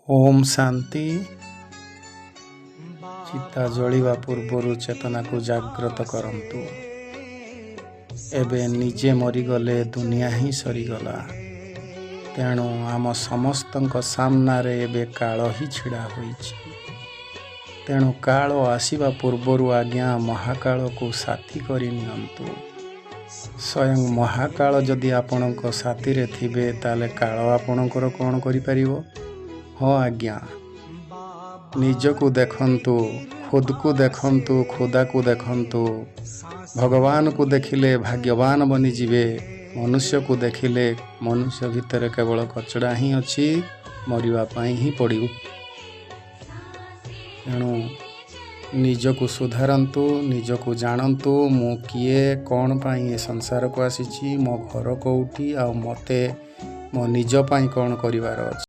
ओम शांति। चिता जलिवा पूर्वरु चेतनाକୁ जाग्रत करंतु। एबे निजे मरीगले दुनिया ही सरीगला। तेणु आम समस्तंक सामनारे एबे काल ही छिड़ा होईछि। तेणु काल आसीबा पूर्वरु आज्ञा महाकाल को साथी करि नियंतु। स्वयं महाकाल जदि आपणक साथी रे थिबे ताले काल आपणकर कोन करि परिबो। हाँ आज्ञा, निजकु देखंतु, खुद को देखंतु, खुदा को देखंतु। भगवान को देखिले भाग्यवान बनी जिवे। मनुष्य को देखिले मनुष्य भितर केवल कचड़ा ही अछि, मरिवा पाई ही पड़िउ। तेणु निजकु सुधारंतु, निजकु जानंतु। मु किए कौन पाई ए संसार को आसीछि, मो घर कोउठी आ मते मो निज पाई कौन करिवार अछि।